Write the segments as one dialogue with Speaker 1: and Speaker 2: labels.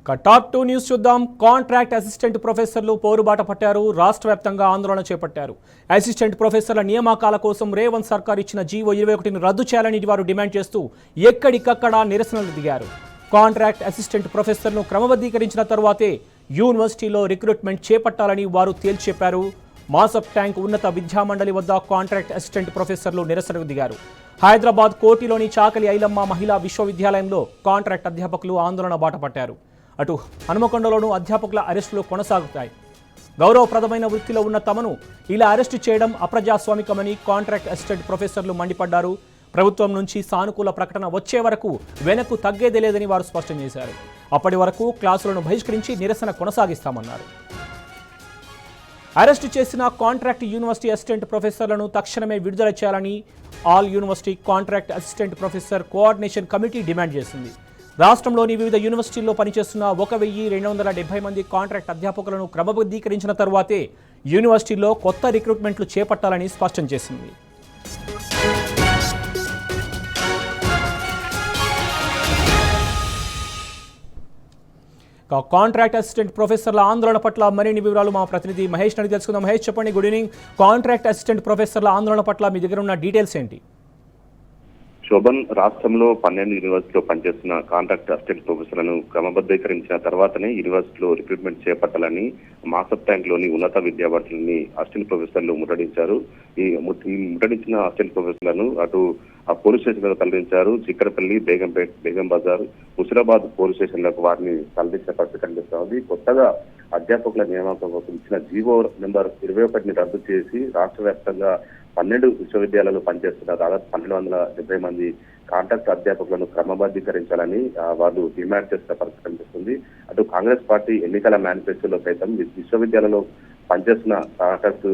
Speaker 1: Top 2 news చూద్దాం. Contract assistant ప్రొఫెసర్లు పోరుబాట పట్టారు. రాష్ట్ర వ్యాప్తంగా ఆందోళన చేపట్టారు. అసిస్టెంట్ ప్రొఫెసర్ల నియామకాల కోసం రేవంత్ సర్కార్ ఇచ్చిన జీవో 21ని రద్దు చేయాలని వారు డిమాండ్ చేస్తూ ఎక్కడికక్కడ నిరసనలు దిగారు. కాంట్రాక్ట్ అసిస్టెంట్ ప్రొఫెసర్ను క్రమబద్ధీకరించిన తరువాతే యూనివర్సిటీలో రిక్రూట్మెంట్ చేపట్టాలని వారు తేల్చెప్పారు. మాసప్ ట్యాంక్ ఉన్నత విద్యామండలి వద్ద కాంట్రాక్ట్ అసిస్టెంట్ ప్రొఫెసర్లు నిరసనకు దిగారు. హైదరాబాద్ కోటిలోని చాకలి ఐలమ్మ మహిళా విశ్వవిద్యాలయంలో కాంట్రాక్ట్ అధ్యాపకులు ఆందోళన బాట పట్టారు. అటు హనుమకొండలోనూ అధ్యాపకుల అరెస్టులు కొనసాగుతాయి. గౌరవప్రదమైన వృత్తిలో ఉన్న తమను ఇలా అరెస్టు చేయడం అప్రజాస్వామికమని కాంట్రాక్ట్ అసిస్టెంట్ ప్రొఫెసర్లు మండిపడ్డారు. ప్రభుత్వం నుంచి సానుకూల ప్రకటన వచ్చే వరకు వెనక్కు తగ్గేదే లేదని వారు స్పష్టం చేశారు. అప్పటి వరకు క్లాసులను బహిష్కరించి నిరసన కొనసాగిస్తామన్నారు. అరెస్టు చేసిన కాంట్రాక్ట్ యూనివర్సిటీ అసిస్టెంట్ ప్రొఫెసర్లను తక్షణమే విడుదల చేయాలని all university contract assistant professor coordination committee demand చేసింది. రాష్ట్రంలోని వివిధ యూనివర్సిటీల్లో పనిచేస్తున్న 1270 మంది కాంట్రాక్ట్ అధ్యాపకులను క్రమబద్ధీకరించిన తరువాతే యూనివర్సిటీల్లో కొత్త రిక్రూట్మెంట్లు చేపట్టాలని స్పష్టం చేసింది. కాంట్రాక్ట్ అసిస్టెంట్ ప్రొఫెసర్ల ఆందోళన పట్ల మరిన్ని వివరాలు మా ప్రతినిధి మహేష్ అడిగి తెలుసుకుందాం. మహేష్, చెప్పండి. Good evening. కాంట్రాక్ట్ అసిస్టెంట్ ప్రొఫెసర్ల ఆందోళన పట్ల మీ దగ్గర ఉన్న డీటెయిల్స్ ఏంటి?
Speaker 2: శోభన్, రాష్ట్రంలో 12 యూనివర్సిటీలో పనిచేస్తున్న కాంట్రాక్ట్ అసిస్టెంట్ ప్రొఫెసర్లను క్రమబద్ధీకరించిన తర్వాతనే యూనివర్సిటీలో రిక్రూట్మెంట్ చేపట్టాలని మాసప్ ట్యాంక్ లోని ఉన్నత విద్యార్థులని అసిస్టెంట్ ప్రొఫెసర్లు ముట్టడించారు. ఈ ముట్టడించిన అసిస్టెంట్ ప్రొఫెసర్లను అటు ఆ పోలీస్ స్టేషన్లకు తరలించారు. చిక్కడపల్లి, బేగంపేట్, బేగం బజార్, హుస్నాబాద్ పోలీస్ స్టేషన్లకు వారిని తరలించిన పరిస్థితి కనిపిస్తోంది. కొత్తగా అధ్యాపకుల నియామకం కోసం ఇచ్చిన జీవో నెంబర్ 21ని రద్దు చేసి రాష్ట్ర వ్యాప్తంగా 12 విశ్వవిద్యాలయాలు పనిచేస్తున్న దాదాపు 1270 మంది కాంట్రాక్ట్ అధ్యాపకులను క్రమబద్ధీకరించాలని వాళ్ళు డిమాండ్ చేస్తున్న పరిస్థితి కనిపిస్తుంది. అటు కాంగ్రెస్ పార్టీ ఎన్నికల మేనిఫెస్టోలో సైతం విశ్వవిద్యాలయంలో పనిచేస్తున్న కాంట్రాక్ట్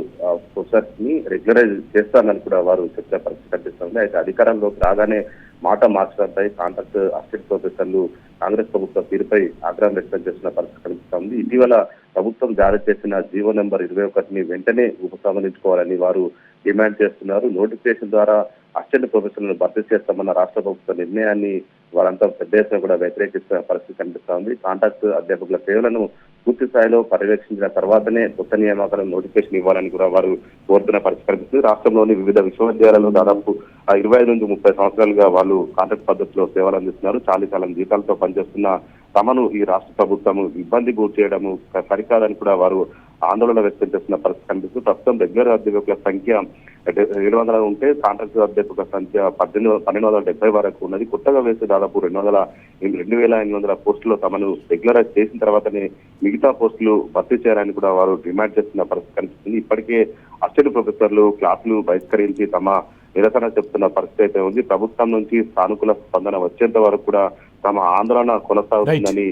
Speaker 2: ప్రొఫెసర్స్ ని రెగ్యులరైజ్ చేస్తారని కూడా వారు చెప్పిన పరిస్థితి కనిపిస్తుంది. అయితే అధికారంలోకి రాగానే మాట మార్చడంపై కాంట్రాక్ట్ అసిస్టెంట్ ప్రొఫెసర్లు కాంగ్రెస్ ప్రభుత్వ తీరుపై ఆగ్రహం వ్యక్తం చేస్తున్న పరిస్థితి కనిపిస్తోంది. ఇటీవల ప్రభుత్వం జారీ చేసిన జీవో నెంబర్ 21ని వెంటనే ఉపసంహరించుకోవాలని వారు డిమాండ్ చేస్తున్నారు. నోటిఫికేషన్ ద్వారా అసిస్టెంట్ ప్రొఫెసర్లను భర్తీ చేస్తామన్న రాష్ట్ర ప్రభుత్వ నిర్ణయాన్ని వారంతా పెద్ద ఎత్తున కూడా వ్యతిరేకిస్తున్న పరిస్థితి కనిపిస్తోంది. కాంట్రాక్ట్ అధ్యాపకుల సేవలను పూర్తి స్థాయిలో పర్యవేక్షించిన తర్వాతనే కొత్త నియామకాలను నోటిఫికేషన్ ఇవ్వాలని కూడా వారు కోరుతున్న పరిస్థితి కనిపిస్తుంది. రాష్ట్రంలోని వివిధ విశ్వవిద్యాలయాలు దాదాపు 25 నుంచి 30 సంవత్సరాలుగా వాళ్ళు కాంట్రాక్ట్ పద్ధతిలో సేవలు అందిస్తున్నారు. చాలీకాలం జీతాలతో పనిచేస్తున్న తమను ఈ రాష్ట్ర ప్రభుత్వం ఇబ్బంది గురి చేయడము సరికాదని కూడా వారు ఆందోళన వ్యక్తం చేస్తున్న పరిస్థితి కనిపిస్తుంది. ప్రస్తుతం రెగ్యులర్ అధ్యాపకుల సంఖ్య 700 ఉంటే కాంట్రాక్ట్ అధ్యాపకుల సంఖ్య 1270 వరకు ఉన్నది. కొత్తగా వేస్తే దాదాపు 2800 పోస్టులు తమను రెగ్యులరైజ్ చేసిన తర్వాతనే మిగతా పోస్టులు భర్తీ చేయాలని కూడా వారు డిమాండ్ చేస్తున్న పరిస్థితి కనిపిస్తుంది. ఇప్పటికే అసిస్టెంట్ ప్రొఫెసర్లు క్లాసులు బహిష్కరించి తమ నిరసన చెప్తున్న పరిస్థితి అయితే ఉంది. ప్రభుత్వం నుంచి సానుకూల స్పందన వచ్చేంత వరకు కూడా తమ ఆందోళన కొనసాగుతుందని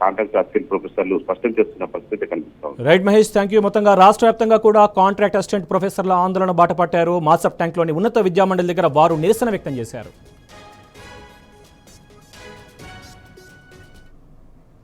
Speaker 2: కాంట్రాక్ట్ అసిస్టెంట్ ప్రొఫెసర్లు స్పష్టం చేస్తున్న పరిస్థితి కనిపిస్తుంది.
Speaker 1: Right Mahesh, thank you. మొత్తంగా రాష్ట్ర వ్యాప్తంగా కూడా కాంట్రాక్ట్ అసిస్టెంట్ ప్రొఫెసర్ల ఆందోళన బాట పట్టారు. మాసప్ ట్యాంక్ లోని ఉన్నత విద్యామండలి దగ్గర వారు నిరసన వ్యక్తం చేశారు.